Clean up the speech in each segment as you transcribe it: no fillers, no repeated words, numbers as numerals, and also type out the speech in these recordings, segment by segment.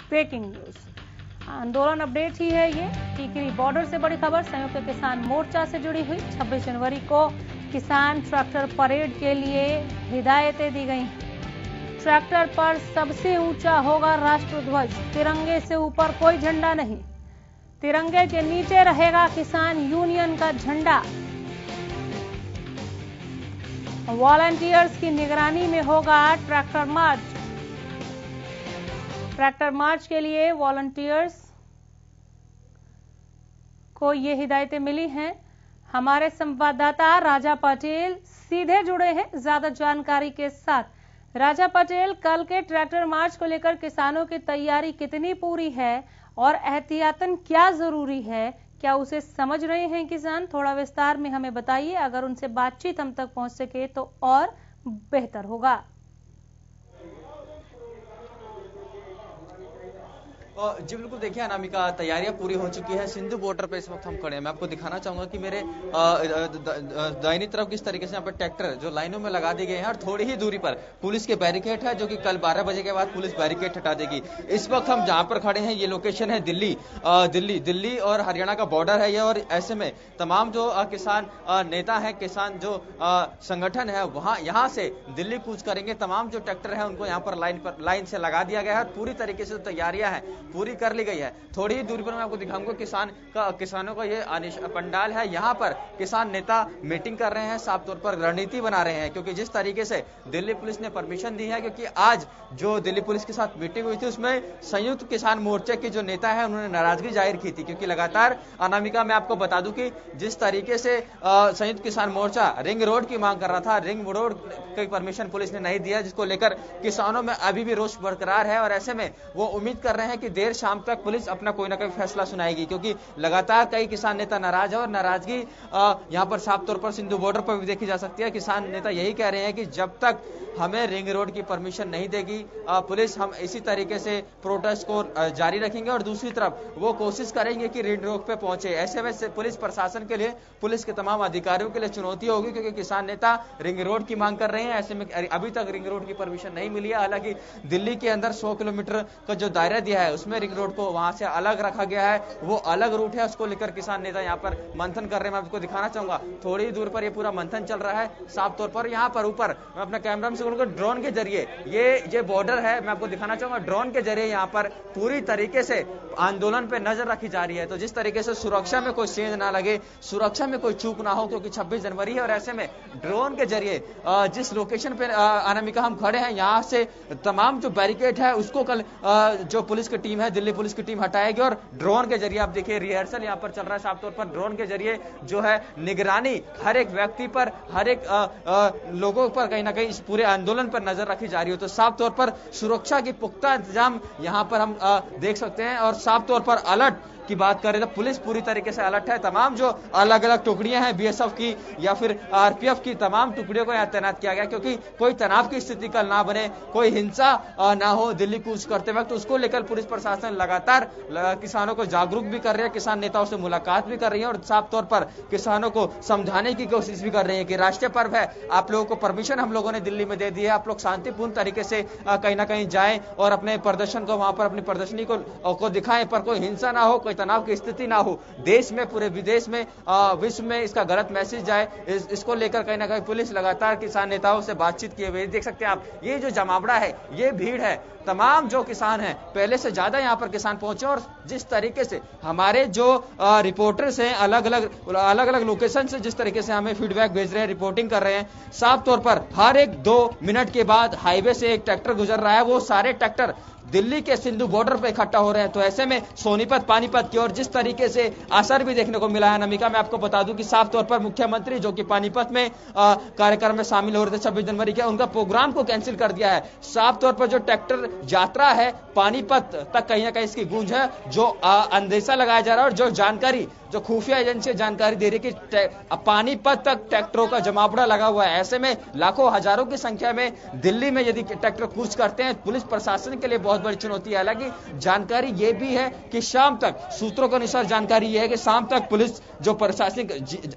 Breaking news आंदोलन update ही है ये। टीकरी बॉर्डर से बड़ी खबर संयुक्त किसान मोर्चा से जुड़ी हुई। 26 जनवरी को किसान ट्रैक्टर परेड के लिए हिदायतें दी गई। ट्रैक्टर पर सबसे ऊंचा होगा राष्ट्रध्वज, तिरंगे से ऊपर कोई झंडा नहीं। तिरंगे के नीचे रहेगा किसान यूनियन का झंडा। वॉलंटियर्स की निगरानी में होगा ट्रैक्टर मार्च। ट्रैक्टर मार्च के लिए वॉलंटियर्स को ये हिदायतें मिली हैं। हमारे संवाददाता राजा पटेल सीधे जुड़े हैं ज्यादा जानकारी के साथ। राजा पटेल, कल के ट्रैक्टर मार्च को लेकर किसानों की तैयारी कितनी पूरी है और एहतियातन क्या जरूरी है, क्या उसे समझ रहे हैं किसान? थोड़ा विस्तार में हमें बताइए। अगर उनसे बातचीत हम तक पहुंच सके तो और बेहतर होगा। जी बिल्कुल, देखिए अनामिका, तैयारियां पूरी हो चुकी है। सिंधु बॉर्डर पे इस वक्त हम खड़े हैं। मैं आपको दिखाना चाहूंगा कि मेरे दाहिनी तरफ किस तरीके से यहाँ पर ट्रैक्टर जो लाइनों में लगा दिए गए हैं और थोड़ी ही दूरी पर पुलिस के बैरिकेड है, जो कि कल 12 बजे के बाद पुलिस बैरिकेड हटा देगी। इस वक्त हम जहां पर खड़े हैं ये लोकेशन है दिल्ली और हरियाणा का बॉर्डर है ये। और ऐसे में तमाम जो किसान नेता है, किसान जो संगठन है, यहाँ से दिल्ली कूच करेंगे। तमाम जो ट्रैक्टर है उनको यहाँ पर लाइन से लगा दिया गया है। पूरी तरीके से तैयारियां हैं पूरी कर ली गई है। थोड़ी ही दूरी पर मैं आपको दिखाऊंगा किसानों का ये पंडाल है। यहाँ पर किसान नेता मीटिंग कर रहे हैं, साफ तौर पर रणनीति बना रहे हैं, क्योंकि जिस तरीके से दिल्ली पुलिस ने परमिशन दी है, क्योंकि आज जो दिल्ली पुलिस के साथ मीटिंग हुई थी उसमें संयुक्त किसान मोर्चे के जो नेता है उन्होंने नाराजगी जाहिर की थी, क्योंकि लगातार अनामिका मैं आपको बता दूं कि जिस तरीके से संयुक्त किसान मोर्चा रिंग रोड की मांग कर रहा था, रिंग रोड की परमिशन पुलिस ने नहीं दिया, जिसको लेकर किसानों में अभी भी रोष बरकरार है। और ऐसे में वो उम्मीद कर रहे हैं कि देर शाम तक पुलिस अपना कोई ना कोई फैसला सुनाएगी, क्योंकि लगातार कई किसान नेता नाराज है। और नाराजगी यहां पर साफ तौर पर सिंधु बॉर्डर पर भी देखी जा सकती है। किसान नेता यही कह रहे हैं कि जब तक हमें रिंग रोड की परमिशन नहीं देगी पुलिस, हम इसी तरीके से प्रोटेस्ट को जारी रखेंगे। और दूसरी तरफ वो कोशिश करेंगे कि रिंग रोड पे पहुंचे। ऐसे में पुलिस प्रशासन के लिए, पुलिस के तमाम अधिकारियों के लिए चुनौती होगी, क्योंकि किसान नेता रिंग रोड की मांग कर रहे हैं। ऐसे में अभी तक रिंग रोड की परमिशन नहीं मिली है। हालांकि दिल्ली के अंदर 100 किलोमीटर का जो दायरा दिया है उसमें रिंग रोड को वहां से अलग रखा गया है, वो अलग रूट है, उसको लेकर किसान नेता यहाँ पर मंथन कर रहे हैं। मैं आपको दिखाना चाहूंगा, थोड़ी ही दूर पर ये पूरा मंथन चल रहा है। साफ तौर पर यहाँ पर ऊपर मैं अपने कैमरा से ड्रोन के जरिए ये बॉर्डर है, मैं आपको दिखाना चाहूंगा। ड्रोन के जरिए यहाँ पर पूरी तरीके से आंदोलन पे नजर रखी जा रही है, तो जिस तरीके से सुरक्षा में कोई सेंध ना लगे, सुरक्षा में कोई चूक ना हो, क्योंकि 26 जनवरी है। और ऐसे में ड्रोन के जरिए जिस लोकेशन पे अनामिका हम खड़े हैं, यहाँ से तमाम जो बैरिकेड है उसको कल जो पुलिस की टीम है, दिल्ली पुलिस की टीम हटाएगी। और ड्रोन के जरिए आप देखिए रिहर्सल यहाँ पर चल रहा है। साफ तौर पर ड्रोन के जरिए जो है निगरानी हर एक व्यक्ति पर, हर एक लोगों पर कहीं ना कहीं इस पूरे आंदोलन पर नजर रखी जा रही है। तो साफ तौर पर सुरक्षा की पुख्ता इंतजाम यहाँ पर हम देख सकते हैं। और साफ तौर पर अलर्ट की बात करें तो पुलिस पूरी तरीके से अलर्ट है। तमाम जो अलग अलग टुकड़ियां हैं बीएसएफ की या फिर आरपीएफ की, तमाम टुकड़ियों को यहाँ तैनात किया गया, क्योंकि कोई तनाव की स्थिति कल ना बने, कोई हिंसा ना हो दिल्ली कूच करते वक्त। उसको लेकर पुलिस प्रशासन लगातार किसानों को जागरूक भी कर रहे हैं, किसान नेताओं से मुलाकात भी कर रही है और साफ तौर पर किसानों को समझाने की कोशिश भी कर रहे हैं कि राष्ट्रीय पर्व है, आप लोगों को परमिशन हम लोगों ने दिल्ली में दे दी है, आप लोग शांतिपूर्ण तरीके से कहीं ना कहीं जाएं और अपने प्रदर्शन को वहां पर अपनी प्रदर्शनी को दिखाएं, पर कोई हिंसा ना हो, कोई तनाव की स्थिति ना हो। देश में, पूरे विदेश में, विश्व में इसका गलत मैसेज जाए, इसको लेकर कहीं ना कहीं पुलिस लगातार किसान नेताओं से बातचीत किए हुए। देख सकते हैं आप, ये जो जमावड़ा है, ये भीड़ है, तमाम जो किसान हैं, पहले से ज्यादा यहाँ पर किसान पहुंचे। और जिस तरीके से हमारे जो रिपोर्टर्स हैं अलग अलग लोकेशन से जिस तरीके से हमें फीडबैक भेज रहे हैं, रिपोर्टिंग कर रहे हैं, साफ तौर पर हर एक 2 मिनट के बाद हाईवे से एक ट्रैक्टर गुजर रहा है। वो सारे ट्रैक्टर दिल्ली के सिंधु बॉर्डर पर इकट्ठा हो रहे हैं। तो ऐसे में सोनीपत, पानीपत की ओर जिस तरीके से असर भी देखने को मिला है अनामिका, मैं आपको बता दूं कि साफ तौर पर मुख्यमंत्री जो कि पानीपत में कार्यक्रम में शामिल हो रहे थे 26 जनवरी के, उनका प्रोग्राम को कैंसिल कर दिया है। साफ तौर पर जो ट्रैक्टर यात्रा है पानीपत तक कहीं ना कहीं इसकी गूंज है, जो अंदेशा लगाया जा रहा है और जो जानकारी जो खुफिया एजेंसी जानकारी दे रही है कि पानीपत तक ट्रैक्टरों का जमावड़ा लगा हुआ है। ऐसे में लाखों हजारों की संख्या में दिल्ली में यदि ट्रैक्टर कूच करते हैं, पुलिस प्रशासन के लिए बहुत बड़ी चुनौती है। हालांकि जानकारी ये भी है कि शाम तक, सूत्रों के अनुसार जानकारी यह है कि शाम तक पुलिस जो प्रशासनिक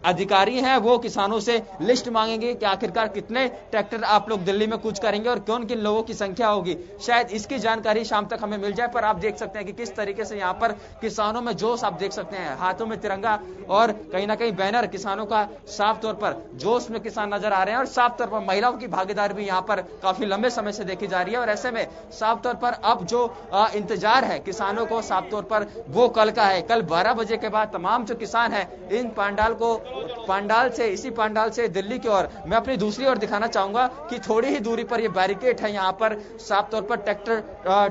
अधिकारी हैं वो किसानों से लिस्ट मांगेंगे कि आखिरकार कितने ट्रैक्टर आप लोग दिल्ली में कूच करेंगे और कौन किन लोगों की संख्या होगी। शायद इसकी जानकारी शाम तक हमें मिल जाए। पर आप देख सकते हैं कि किस तरीके से यहाँ पर किसानों में जोश आप देख सकते हैं, हाथों में तिरंगा और कहीं ना कहीं बैनर, किसानों का साफ तौर पर जोश में किसान नजर आ रहे हैं। और साफ तौर पर महिलाओं की भागीदारी भी यहाँ पर काफी लंबे समय से देखी जा रही है। और ऐसे में साफ तौर पर अब जो इंतजार है किसानों को, साफ तौर पर वो कल का है। कल 12 बजे के बाद तमाम जो किसान हैं इन इसी पांडाल से दिल्ली की ओर, मैं अपनी दूसरी ओर दिखाना चाहूंगा कि थोड़ी ही दूरी पर ये बैरिकेड है। यहाँ पर साफ तौर पर ट्रैक्टर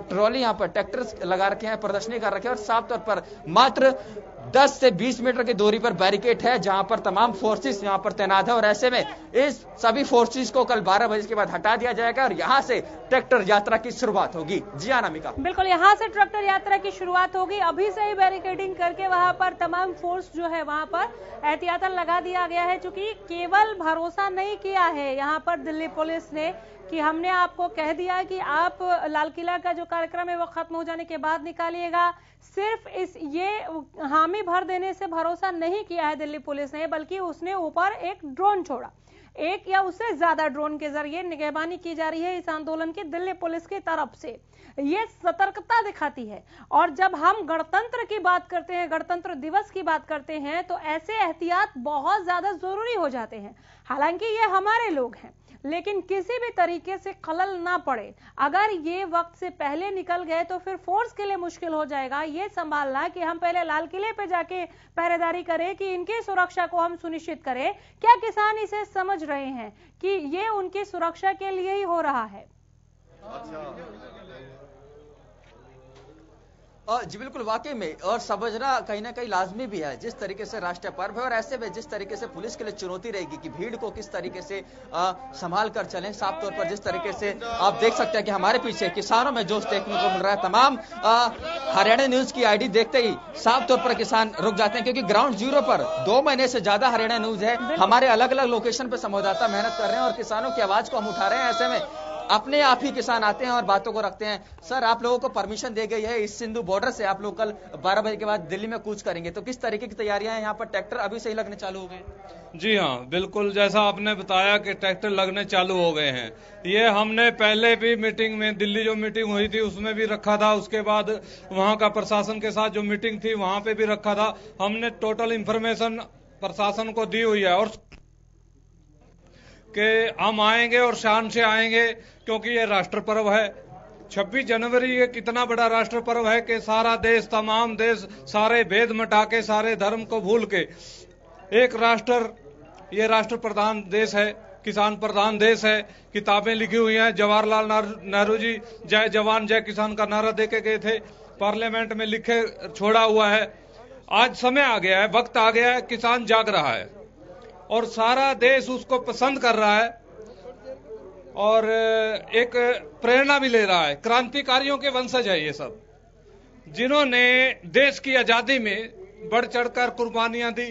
ट्रॉली, यहाँ पर ट्रैक्टर लगा रखे हैं, प्रदर्शनी कर रखे हैं और साफ तौर पर मात्र 10 से 20 मीटर की दूरी पर बैरिकेड है जहां पर तमाम फोर्सेस यहां पर तैनात है। और ऐसे में इस सभी फोर्सेस को कल 12 बजे के बाद हटा दिया जाएगा और यहां से ट्रैक्टर यात्रा की शुरुआत होगी। जी अनामिका, बिल्कुल, यहां से ट्रैक्टर यात्रा की शुरुआत होगी। अभी से ही बैरिकेडिंग करके वहां पर तमाम फोर्स जो है वहां पर एहतियातन लगा दिया गया है। चूंकि केवल भरोसा नहीं किया है यहां पर दिल्ली पुलिस ने कि हमने आपको कह दिया कि आप लाल किला का जो कार्यक्रम है वो खत्म हो जाने के बाद निकालिएगा, सिर्फ ये हामी भर देने से भरोसा नहीं किया है दिल्ली पुलिस ने, बल्कि उसने ऊपर एक ड्रोन छोड़ा। एक या उससे ज्यादा ड्रोन के जरिए निगरानी की जा रही है इस आंदोलन की दिल्ली पुलिस की तरफ से। ये सतर्कता दिखाती है। और जब हम गणतंत्र की बात करते हैं, गणतंत्र दिवस की बात करते हैं, तो ऐसे एहतियात बहुत ज्यादा जरूरी हो जाते हैं। हालांकि ये हमारे लोग हैं, लेकिन किसी भी तरीके से खलल ना पड़े। अगर ये वक्त से पहले निकल गए तो फिर फोर्स के लिए मुश्किल हो जाएगा ये संभालना कि हम पहले लाल किले पे जाके पहरेदारी करें कि इनकी सुरक्षा को हम सुनिश्चित करें। क्या किसान इसे समझ रहे हैं कि ये उनकी सुरक्षा के लिए ही हो रहा है? जी बिल्कुल, वाकई में, और समझना कहीं ना कहीं लाजमी भी है। जिस तरीके से राष्ट्रीय पर्व है और ऐसे में जिस तरीके से पुलिस के लिए चुनौती रहेगी कि भीड़ को किस तरीके से संभाल कर चलें। साफ तौर पर जिस तरीके से आप देख सकते हैं कि हमारे पीछे किसानों में जोश देखने को मिल रहा है। तमाम हरियाणा न्यूज की आईडी देखते ही साफ तौर पर किसान रुक जाते हैं, क्योंकि ग्राउंड जीरो पर 2 महीने से ज्यादा हरियाणा न्यूज है। हमारे अलग अलग लोकेशन पर संवाददाता मेहनत कर रहे हैं और किसानों की आवाज को हम उठा रहे हैं। ऐसे में अपने आप ही किसान आते हैं और बातों को रखते हैं। सर, आप लोगों को परमिशन दी गई है इस सिंधु बॉर्डर से, आप लोग कल 12 बजे के बाद दिल्ली में कूच करेंगे, तो किस तरीके की तैयारियां हैं यहाँ पर? ट्रैक्टर अभी से ही लगने चालू हो गए? जी हाँ, बिल्कुल, जैसा आपने बताया कि ट्रैक्टर लगने चालू हो गए हैं। ये हमने पहले भी मीटिंग में, दिल्ली जो मीटिंग हुई थी उसमें भी रखा था, उसके बाद वहाँ का प्रशासन के साथ जो मीटिंग थी वहाँ पे भी रखा था। हमने टोटल इंफॉर्मेशन प्रशासन को दी हुई है और कि हम आएंगे और शान से आएंगे, क्योंकि ये राष्ट्र पर्व है। 26 जनवरी ये कितना बड़ा राष्ट्र पर्व है कि सारा देश, तमाम देश, सारे भेद मिटा के, सारे धर्म को भूल के एक राष्ट्र, ये राष्ट्र प्रधान देश है, किसान प्रधान देश है। किताबें लिखी हुई हैं, जवाहरलाल नेहरू जी जय जवान जय किसान का नारा देके गए थे, पार्लियामेंट में लिखे छोड़ा हुआ है। आज समय आ गया है, वक्त आ गया है, किसान जाग रहा है और सारा देश उसको पसंद कर रहा है और एक प्रेरणा भी ले रहा है। क्रांतिकारियों के वंशज है ये सब, जिन्होंने देश की आजादी में बढ़ चढ़कर कुर्बानियां दी।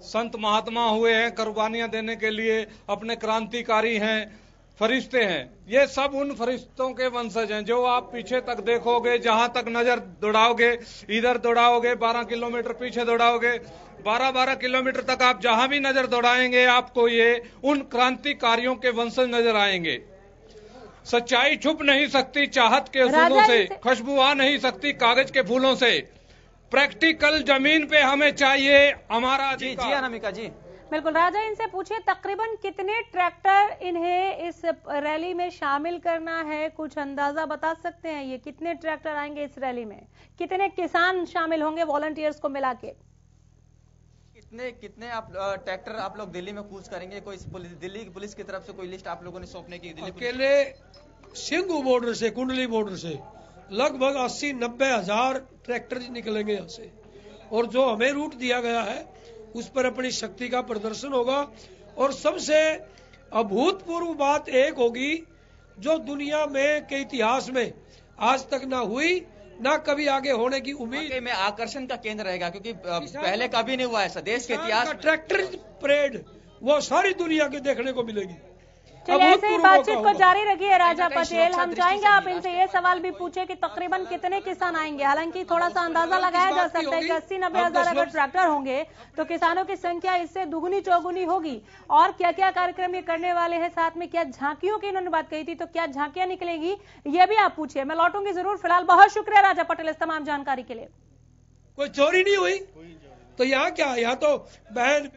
संत महात्मा हुए हैं कुर्बानियां देने के लिए, अपने क्रांतिकारी हैं, फरिश्ते हैं। ये सब उन फरिश्तों के वंशज हैं जो आप पीछे तक देखोगे, जहां तक नजर दौड़ाओगे, इधर दौड़ाओगे 12 किलोमीटर, पीछे दौड़ाओगे 12-12 किलोमीटर तक, आप जहां भी नजर दौड़ाएंगे आपको ये उन क्रांतिकारियों के वंशज नजर आएंगे। सच्चाई छुप नहीं सकती चाहत के असूलों से, खुशबू आ नहीं सकती कागज के फूलों से। प्रैक्टिकल जमीन पे हमें चाहिए हमारा अधिकार। जी अनामिका जी, बिल्कुल। राजा, इनसे पूछिए तकरीबन कितने ट्रैक्टर इन्हें इस रैली में शामिल करना है, कुछ अंदाजा बता सकते हैं? ये कितने ट्रैक्टर आएंगे इस रैली में? कितने किसान शामिल होंगे वॉलंटियर्स को मिला के? कितने आप ट्रैक्टर आप लोग दिल्ली में कूच करेंगे? कोई दिल्ली की पुलिस की तरफ से कोई लिस्ट आप लोगों ने सौंपने की? अकेले सिंघू बॉर्डर से, कुंडली बॉर्डर से लगभग 80-90 हजार ट्रैक्टर निकलेंगे यहाँ से, और जो हमें रूट दिया गया है उस पर अपनी शक्ति का प्रदर्शन होगा। और सबसे अभूतपूर्व बात एक होगी जो दुनिया में के इतिहास में आज तक ना हुई ना कभी आगे होने की उम्मीद। वाकई में आकर्षण का केंद्र रहेगा, क्योंकि पहले कभी नहीं हुआ ऐसा देश के इतिहास में। ट्रैक्टर परेड वो सारी दुनिया के देखने को मिलेगी। चलिए ऐसे ही बातचीत को जारी रखिए राजा कहीं पटेल। हम सुरक्षा चाहेंगे दृष्टि से आप भी इनसे ये सवाल भी पूछे कि तकरीबन कितने किसान आएंगे। हालांकि थोड़ा सा अंदाजा लगाया जा सकता है कि 80-90 हजार अगर ट्रैक्टर होंगे तो किसानों की संख्या इससे दुगुनी चौगुनी होगी। और क्या क्या कार्यक्रम ये करने वाले हैं, साथ में क्या झांकियों की इन्होंने बात कही थी, तो क्या झांकियां निकलेंगी ये भी आप पूछिए। मैं लौटूंगी जरूर। फिलहाल बहुत शुक्रिया राजा पटेल इस तमाम जानकारी के लिए। कोई चोरी नहीं हुई तो यहाँ क्या, यहाँ तो बहन